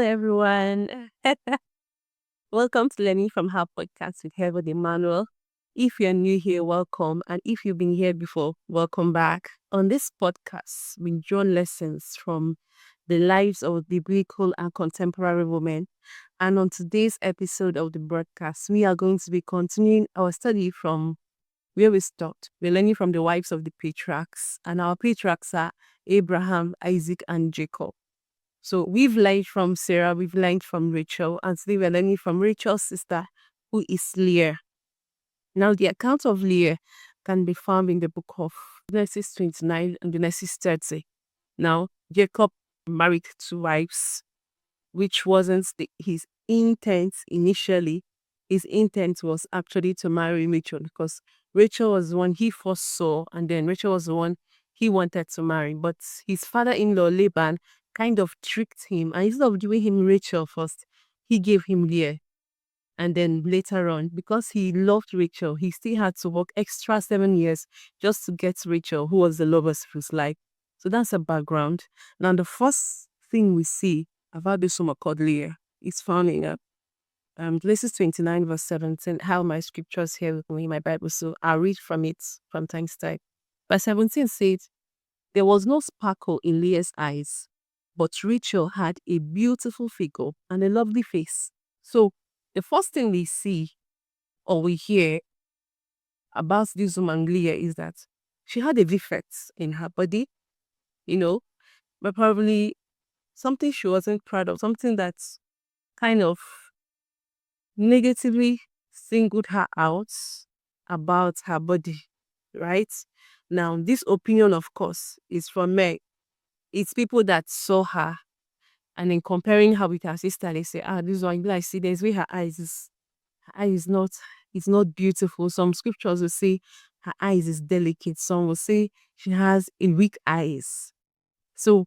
everyone. Welcome to Learning from Her podcast with Heaven Emmanuel. If you're new here, welcome. And if you've been here before, welcome back. On this podcast, we draw lessons from the lives of biblical and contemporary women. And on today's episode of the broadcast, we are going to be continuing our study from where we stopped. We're learning from the wives of the patriarchs. And our patriarchs are Abraham, Isaac, and Jacob. So we've learned from Sarah, we've learned from Rachel, and today we're learning from Rachel's sister, who is Leah. Now, the account of Leah can be found in the book of Genesis 29 and Genesis 30. Now, Jacob married two wives, which wasn't his intent initially. His intent was actually to marry Rachel because Rachel was the one he first saw, and then Rachel was the one he wanted to marry. But his father-in-law, Laban, kind of tricked him, and instead of giving him Rachel first, he gave him Leah. And then later on, because he loved Rachel, he still had to work extra 7 years just to get Rachel, who was the love of his life. So that's a background. Now, the first thing we see about this woman called Leah is found in Genesis 29, verse 17. How my scriptures here with me in my Bible, so I'll read from it from time to time. Verse 17 says, "There was no sparkle in Leah's eyes, but Rachel had a beautiful figure and a lovely face." So the first thing we see or we hear about this woman Leah is that she had a defect in her body, but probably something she wasn't proud of, something that kind of negatively singled her out about her body, right? Now, this opinion, of course, is from men. It's people that saw her and then comparing her with her sister, they say, this one, like, see, there's where her eyes is. Her eye is not, it's not beautiful. Some scriptures will say her eyes is delicate. Some will say she has a weak eyes. So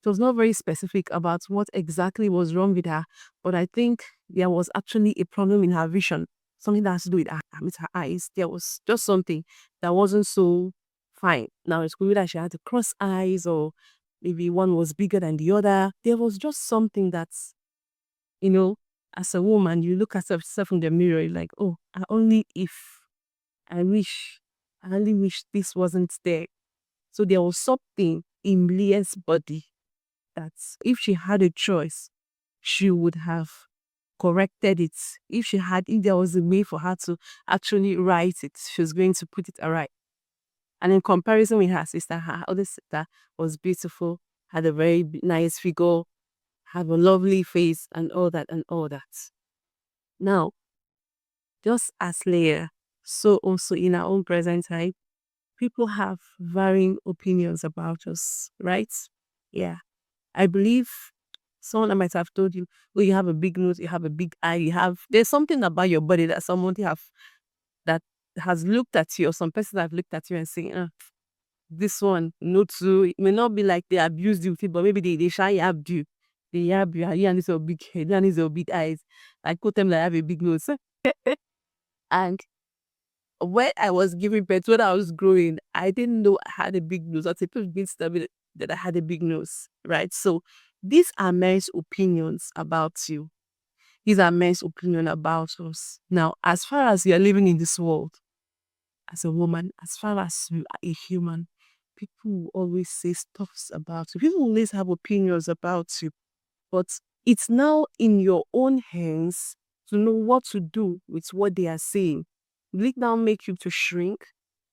it was not very specific about what exactly was wrong with her, but I think there was actually a problem in her vision, something that has to do with her eyes. There was just something that wasn't so fine. Now, it could be that she had to cross eyes, or maybe one was bigger than the other. There was just something that's, as a woman, you look at yourself in the mirror, you're like, oh, I only wish this wasn't there. So there was something in Leah's body that if she had a choice, she would have corrected it. If there was a way for her to actually write it, she was going to put it right. And in comparison with her sister, her other sister was beautiful, had a very nice figure, had a lovely face, and all that and all that. Now, just as Leah, so also in our own present time, people have varying opinions about us, right? Yeah. I believe someone might have told you, oh, you have a big nose, you have a big eye, there's something about your body that someone that has looked at you, or some person have looked at you and saying, this one, not too, it may not be like they abused you, but maybe they shy yabbed you. They yab you, and this your big head, and this your big eyes. I quote them like I have a big nose. And when I was giving birth, when I was growing, I didn't know I had a big nose. Until people began to tell me that I had a big nose, right? So these are men's opinions about you. These are men's opinion about us. Now, as far as you're living in this world, as a woman, as far as you are a human, people will always say stuff about you. People always have opinions about you. But it's now in your own hands to know what to do with what they are saying. Will it now make you to shrink?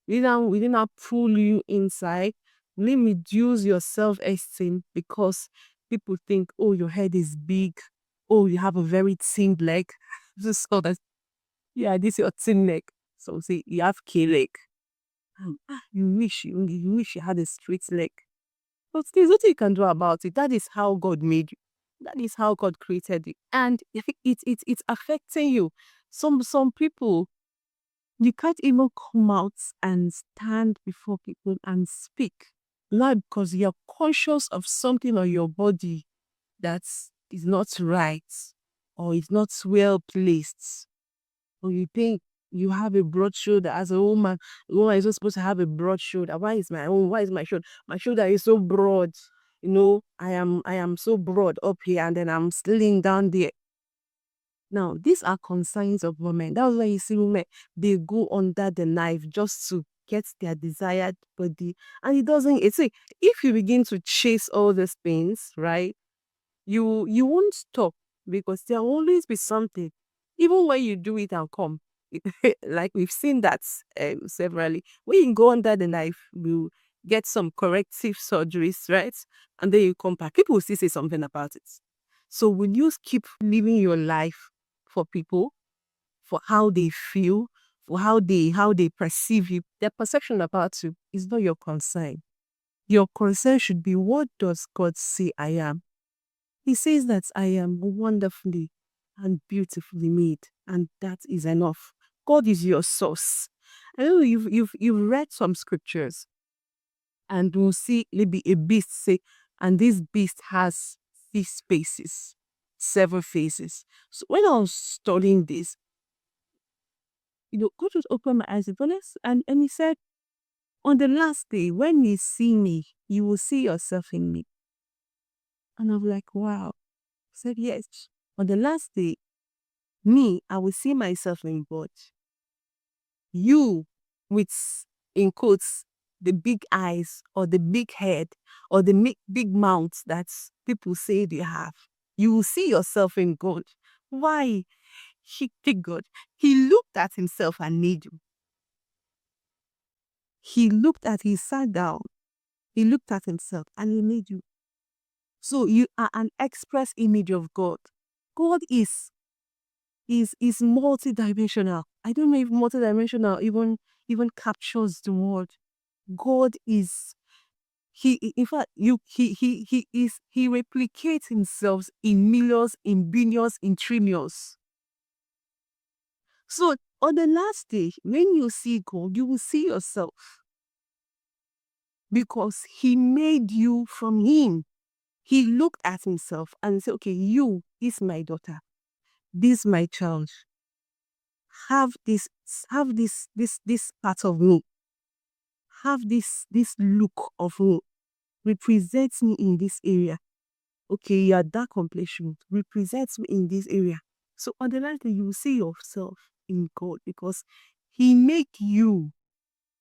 Will it now pull you inside? Will it reduce your self-esteem because people think, oh, your head is big. Oh, you have a very thin leg. This is that. Yeah, this is your thin leg. So say you have K leg. You wish you had a straight leg. But there's nothing you can do about it. That is how God made you. That is how God created you. And it's affecting you. Some people, you can't even come out and stand before people and speak. Not because you're conscious of something on your body that is not right or is not well placed. Or you think you have a broad shoulder as a woman. A woman is not supposed to have a broad shoulder. Why is my shoulder? My shoulder is so broad. I am so broad up here and then I'm slim down there. Now, these are concerns of women. That's why you see women, they go under the knife just to get their desired body. And it doesn't, it's like, if you begin to chase all these things, right, you won't stop because there will always be something. Even when you do it and come, like we've seen that severally. When you go under the knife, you get some corrective surgeries, right? And then you come back. People will still say something about it. So will you keep living your life for people, for how they feel, for how they perceive you? Their perception about you is not your concern. Your concern should be, what does God say I am? He says that I am wonderfully and beautifully made, and that is enough. God is your source. I know you've read some scriptures, and we'll see maybe a beast say, and this beast has 6 faces, 7 faces. So when I was studying this, God just opened my eyes, and he said, on the last day, when you see me, you will see yourself in me. And I'm like, wow. He said, yes. On the last day, me, I will see myself in God. You, with, in quotes, the big eyes or the big head or the big mouth that people say they have, you will see yourself in God. Why? He did God. He looked at himself and made you. He sat down, he looked at himself and he made you. So you are an express image of God. God is multidimensional. I don't know if multidimensional even captures the word. God is, in fact, he replicates himself in millions, in billions, in trillions. So on the last day, when you see God, you will see yourself because he made you from him. He looked at himself and said, okay, you is my daughter, this my child. Have this part of me. Have this look of me. Represents me in this area. Okay, you are that complexion. Represents me in this area. So on the last day, you will see yourself in God because he made you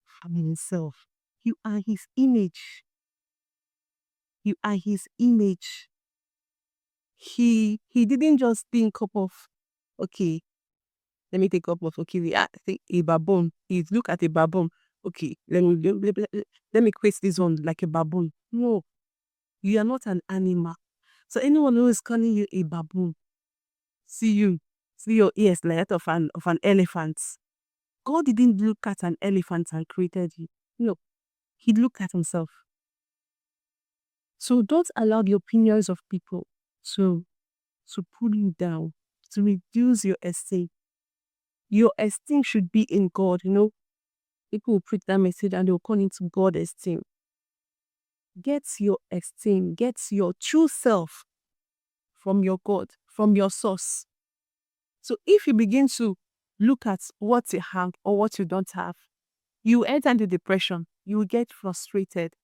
from himself. You are his image. You are his image. He didn't just think of, okay, let me take up of, okay, I think a baboon. He look at a baboon. Okay, let me create this one like a baboon. No, you are not an animal. So anyone who is calling you a baboon, see your ears like that of an elephant. God didn't look at an elephant and created you. No, he looked at himself. So don't allow the opinions of people to pull you down, to reduce your esteem. Your esteem should be in God. People will preach that message and they'll call into God-esteem. Get your esteem, get your true self from your God, from your source. So if you begin to look at what you have or what you don't have, you enter into depression, you will get frustrated.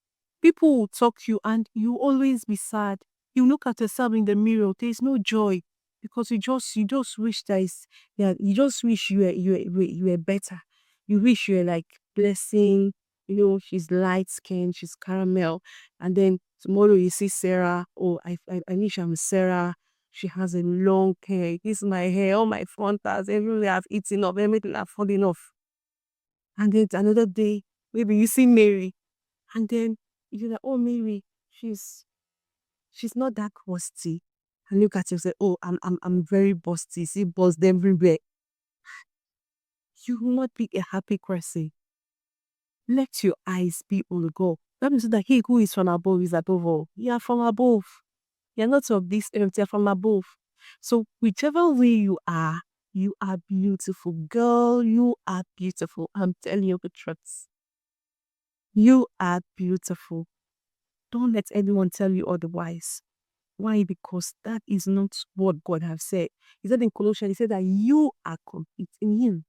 People will talk to you and you will always be sad. You look at yourself in the mirror, there is no joy because you just wish you just wish you were better. You wish you were like Blessing, she's light skinned, she's caramel, and then tomorrow you see Sarah. Oh, I wish I'm Sarah. She has a long hair. This is my hair, all my frontals, everywhere I've eaten up, everything I've fallen off. And then another day, maybe you see Mary, and then you're like, oh, Mary, she's not that busty. And look at you and say, oh, I'm very busty. See bust everywhere. You will not be a happy person. Let your eyes be on God. That means that he who is from above is above all. You are from above. You're not of this earth, you're from above. So whichever way you are beautiful. Girl, you are beautiful. I'm telling you the truth. You are beautiful. Don't let anyone tell you otherwise. Why? Because that is not what God has said. He said in Colossians, he said that you are complete in him.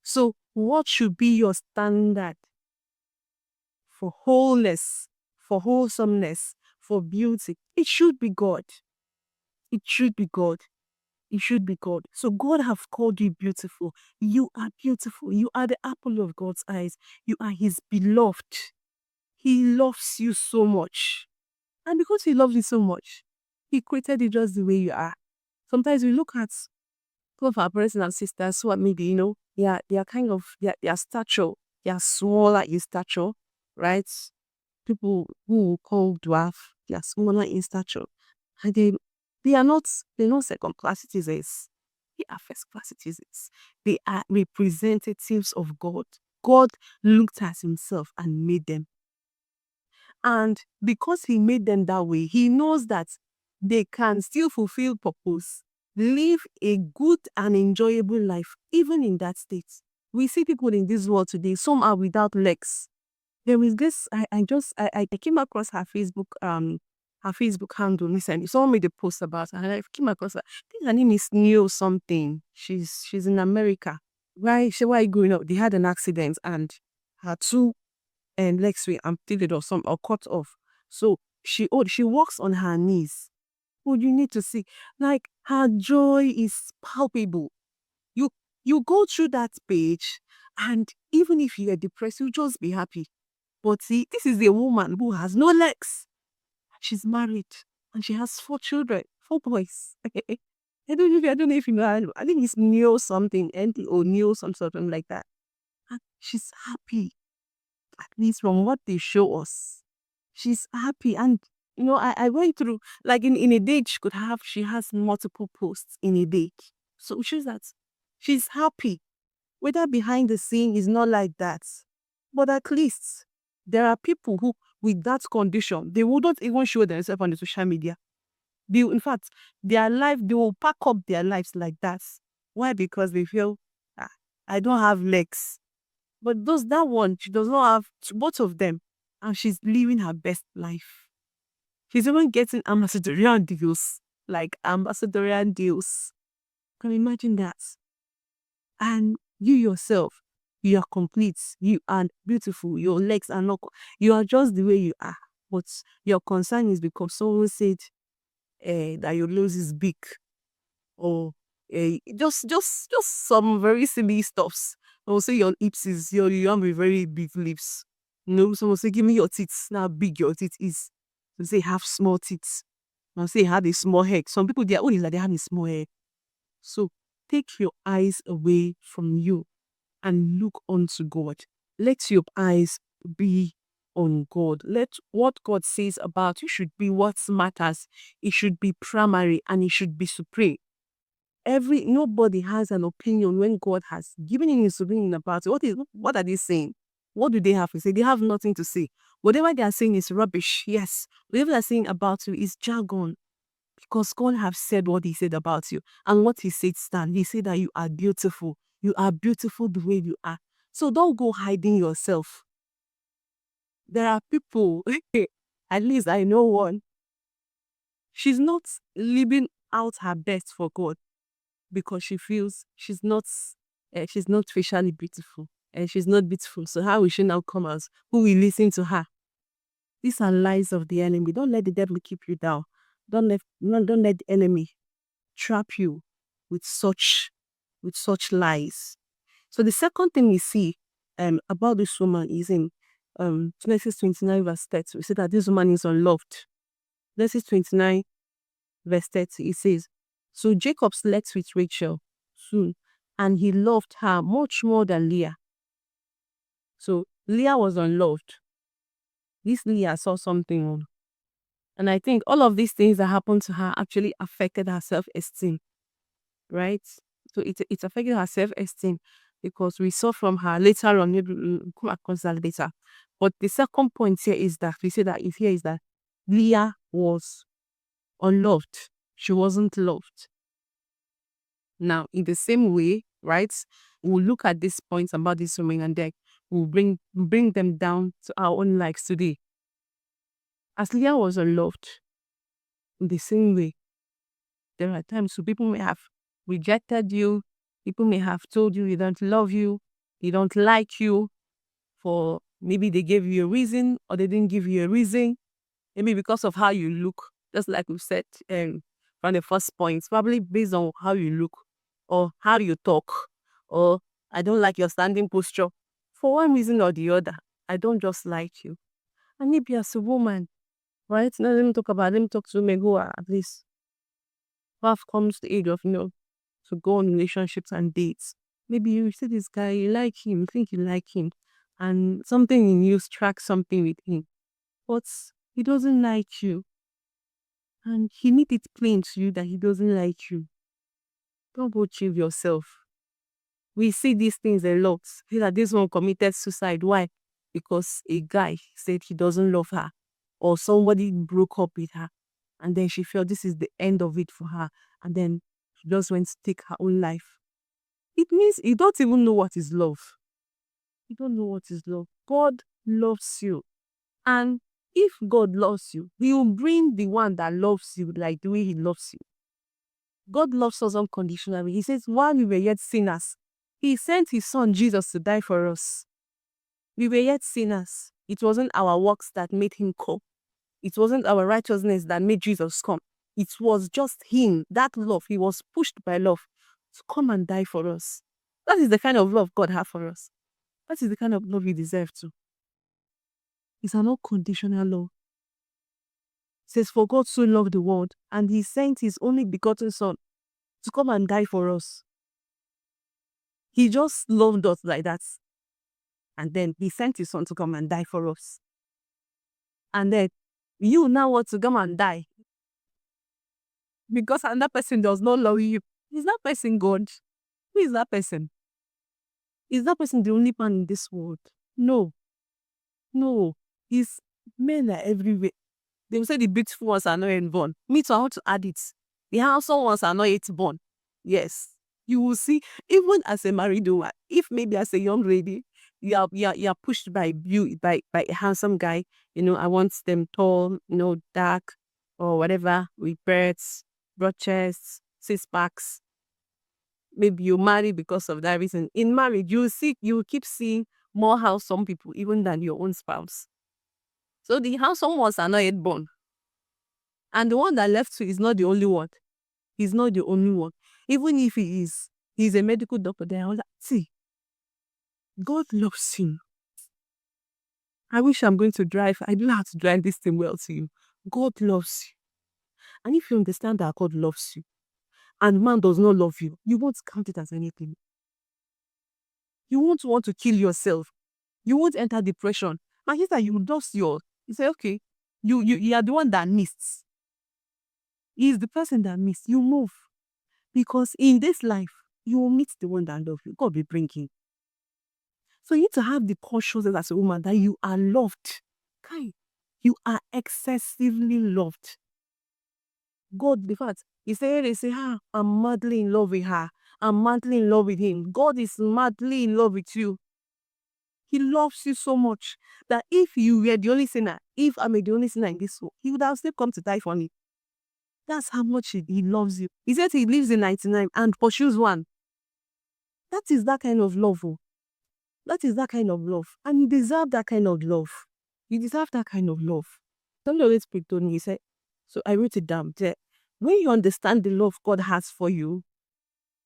So what should be your standard for wholeness, for wholesomeness, for beauty, it should be God. It should be God. It should be God. So God have called you beautiful. You are beautiful. You are the apple of God's eyes. You are his beloved. He loves you so much. And because he loves you so much, he created you just the way you are. Sometimes we look at some of our brothers and sisters who are maybe, they are kind of, their stature, they are smaller in stature, right? People who we call dwarf, they are smaller in stature. And they're not second class citizens. They are first class citizens. They are representatives of God. God looked at himself and made them. And because he made them that way, he knows that they can still fulfill purpose, live a good and enjoyable life, even in that state. We see people in this world today, some are without legs. There is this, I came across her Facebook handle recently. Someone made a post about her, and I came across her. I think her name is Neil something. She's in America. Why growing up? They had an accident and her two legs were amputated or cut off. So she walks on her knees. Oh, you need to see, like, her joy is palpable. You you go through that page, and even if you are depressed, you just be happy. But see, this is a woman who has no legs. She's married and she has 4 children, 4 boys. I don't know if you know. I think it's Neo something, NTO Neo something like that. And she's happy, at least from what they show us. She's happy. And I went through, like, in a day she has multiple posts in a day. So it shows that she's happy. Whether behind the scene is not like that. But at least there are people who, with that condition, they wouldn't even show themselves on the social media. In fact, they will pack up their lives like that. Why? Because they feel, "Ah, I don't have legs." But that one, she does not have both of them. And she's living her best life. She's even getting ambassadorial deals. Like ambassadorial deals. Can you imagine that? And you yourself, you are complete. You are beautiful. Your legs are not. You are just the way you are. But your concern is because someone said that your nose is big, or just some very silly stuffs. Or say your lips is you have a very big lips. Someone say, give me your teeth. Now big your teeth is. Some say have small teeth. Some say have a small head. Some people, their own is that they have a small head. So take your eyes away from you and look unto God. Let your eyes be on God. Let what God says about you should be what matters. It should be primary and it should be supreme. Nobody has an opinion when God has given him his opinion about it. What are they saying? What do they have to say? They have nothing to say. Whatever they are saying is rubbish. Yes. Whatever they are saying about you is jargon. Because God have said what he said about you. And what he said stand. He said that you are beautiful. You are beautiful the way you are. So don't go hiding yourself. There are people, at least I know one. She's not living out her best for God because she feels she's not facially beautiful and she's not beautiful. So how will she now come out? Who will listen to her? These are lies of the enemy. Don't let the devil keep you down. Don't let the enemy trap you with such lies. So the second thing we see about this woman is in Genesis 29 verse 30. We see that this woman is unloved. Genesis 29 verse 30, it says, so Jacob slept with Rachel soon, and he loved her much more than Leah. So Leah was unloved. This Leah saw something wrong. And I think all of these things that happened to her actually affected her self-esteem. Right? So it affected her self-esteem because we saw from her later on, maybe we'll come across that later. But the second point here is that Leah was unloved. She wasn't loved. Now, in the same way, right, we'll look at these points about this woman and then we'll bring them down to our own lives today. As Leah was unloved, in the same way, there are times when people may have rejected you, people may have told you they don't love you, they don't like you, for maybe they gave you a reason or they didn't give you a reason. Maybe because of how you look, just like we said from the first point, probably based on how you look or how you talk, or I don't like your standing posture. For one reason or the other, I don't just like you. And maybe as a woman, right? Now let me talk to women who are at least who have come to the age of, to go on relationships and dates. Maybe you see this guy, you like him, you think you like him, and something in you strikes something with him. But he doesn't like you. And he made it plain to you that he doesn't like you. Don't go achieve yourself. We see these things a lot. See that this one committed suicide. Why? Because a guy said he doesn't love her, or somebody broke up with her, and then she felt this is the end of it for her, and then she just went to take her own life. It means you don't even know what is love. You don't know what is love. God loves you. And if God loves you, he will bring the one that loves you like the way he loves you. God loves us unconditionally. He says, while we were yet sinners, he sent his son Jesus to die for us. We were yet sinners. It wasn't our works that made him come. It wasn't our righteousness that made Jesus come. It was just him, that love. He was pushed by love to come and die for us. That is the kind of love God has for us. That is the kind of love you deserve to. It's an unconditional love. It says, for God so loved the world, and he sent his only begotten son to come and die for us. He just loved us like that. And then he sent his son to come and die for us. And then you now want to come and die because another person does not love you. Is that person God? Who is that person? Is that person the only man in this world? No. No. Men are everywhere. They will say the beautiful ones are not yet born. Me too, I want to add it. The handsome ones are not yet born. Yes. You will see, even as a married woman, if maybe as a young lady, you are pushed by a handsome guy, I want them tall, dark, or whatever, with breasts, broad chests, 6 packs. Maybe you marry because of that reason. In marriage, you keep seeing more handsome people even than your own spouse. So the handsome ones are not yet born. And the one that left you is not the only one. He's not the only one. Even if he's a medical doctor, then I was like, see, God loves him. I wish I'm going to drive. I don't know how to drive this thing well to you. God loves you. And if you understand that God loves you, and man does not love you, you won't count it as anything. You won't want to kill yourself. You won't enter depression. And he's like, you say, okay, you are the one that missed. He is the person that missed. You move. Because in this life, you will meet the one that loves you. God will bring him. So you need to have the consciousness as a woman that you are loved. Okay. You are excessively loved. God, the fact, they say, I'm madly in love with her. I'm madly in love with him. God is madly in love with you. He loves you so much that if you were the only sinner, if I'm the only sinner in this world, he would have still come to die for me. That's how much he loves you. He said he lives in 99 and pursues one. That is that kind of love. Oh. That is that kind of love. And you deserve that kind of love. You deserve that kind of love. Somebody always speak to me. He said, so I wrote it down. When you understand the love God has for you,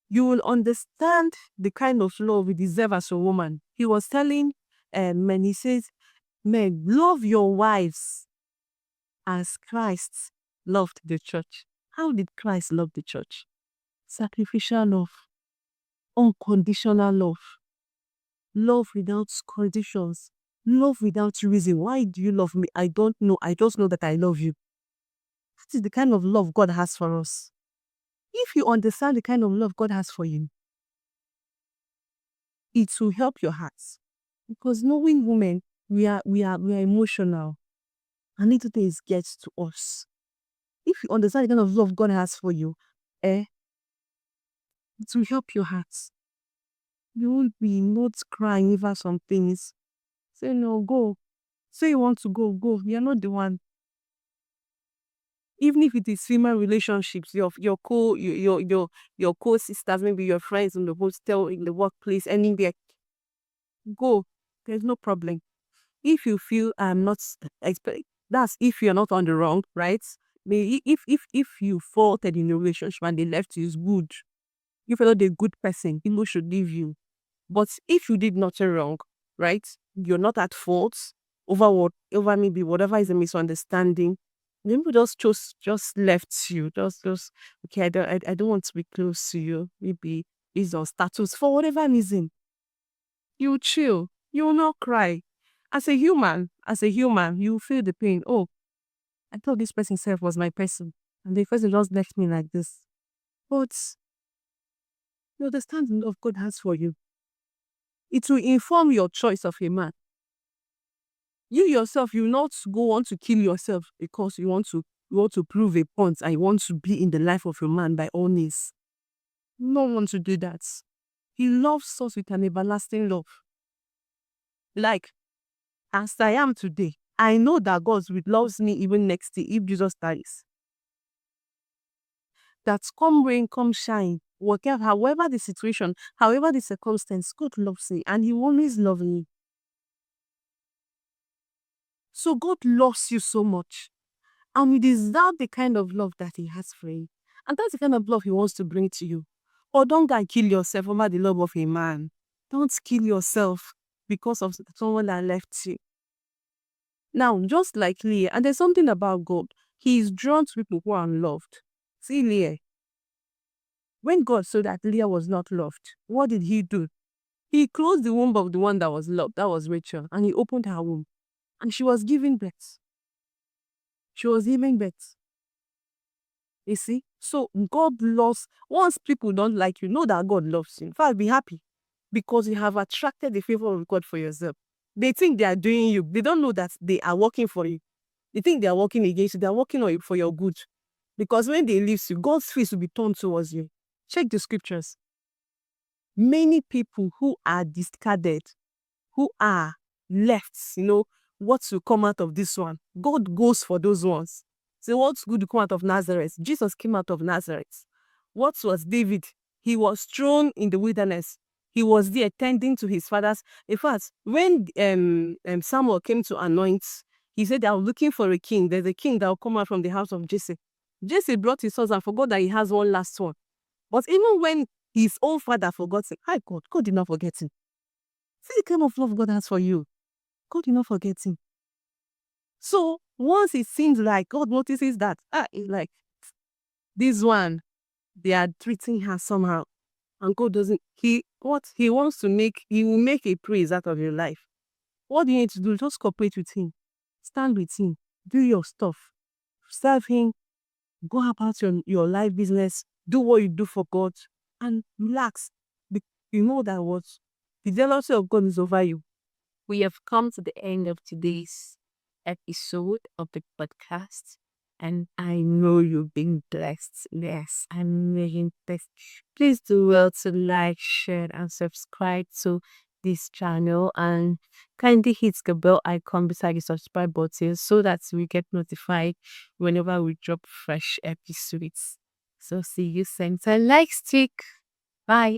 you will understand the kind of love you deserve as a woman. He was telling men, he says, men, love your wives as Christ loved the church. How did Christ love the church? Sacrificial love. Unconditional love. Love without conditions. Love without reason. Why do you love me? I don't know. I just know that I love you. That is the kind of love God has for us. If you understand the kind of love God has for you, it will help your hearts. Because knowing women, we are emotional. And little things get to us. If you understand the kind of love God has for you, it will help your hearts. You won't be not crying over some things. Say no, go. Say you want to go. You're not the one. Even if it is female relationships, your co-sisters, maybe your friends in the hostel, in the workplace, anywhere, go. There's no problem. If you feel I'm not That's if you're not on the wrong, right? If you faulted in a relationship and they left you, is good. You feel like a good person, people should leave you. But if you did nothing wrong, right? You're not at fault over maybe whatever is a misunderstanding. Maybe just left you. Just okay, I don't want to be close to you. Maybe it's your status for whatever reason. You chill. You will not cry. As a human, you feel the pain. Oh, I thought this person self was my person. And the person just left me like this. But you understand the love God has for you. It will inform your choice of a man. You yourself, you will not go on to kill yourself because you want to prove a point and you want to be in the life of a man by all means. No one to do that. He loves us with an everlasting love. Like, as I am today, I know that God will loves me even next day if Jesus dies. That come rain, come shine, whatever, however the situation, however the circumstance, God loves me and He will always love me. So God loves you so much. And you deserve the kind of love that He has for you. And that's the kind of love He wants to bring to you. Or don't go and kill yourself over the love of a man. Don't kill yourself because of someone that left you. Now, just like Leah, and there's something about God, He is drawn to people who are unloved. See Leah. When God saw that Leah was not loved, what did He do? He closed the womb of the one that was loved, that was Rachel, and He opened her womb. And she was giving birth. She was giving birth. You see? So God loves, once people don't like you, know that God loves you. In fact, be happy because you have attracted the favor of God for yourself. They think they are doing you. They don't know that they are working for you. They think they are working against you. They are working on you for your good. Because when they leave you, God's face will be turned towards you. Check the scriptures. Many people who are discarded, who are left, what will come out of this one? God goes for those ones. So what's good to come out of Nazareth? Jesus came out of Nazareth. What was David? He was thrown in the wilderness. He was there tending to his fathers. In fact, when Samuel came to anoint, he said, I'm looking for a king. There's a king that will come out from the house of Jesse. Jesse brought his sons and forgot that he has one last one. But even when his own father forgot him, hi God did not forget him. See the kind of love God has for you. God did not forget him. So once it seems like God notices that, it's like this one, they are treating her somehow. And God doesn't, he wants to make, He will make a praise out of your life. What do you need to do? Just cooperate with Him. Stand with Him. Do your stuff. Serve Him. Go about your life business. Do what you do for God. And relax. You know that what? The jealousy of God is over you. We have come to the end of today's episode of the podcast. And I know you've been blessed. Yes, I'm really blessed. Please do well to like, share, and subscribe to this channel. And kindly hit the bell icon beside the subscribe button so that we get notified whenever we drop fresh episodes. So see you soon. So like stick. Bye.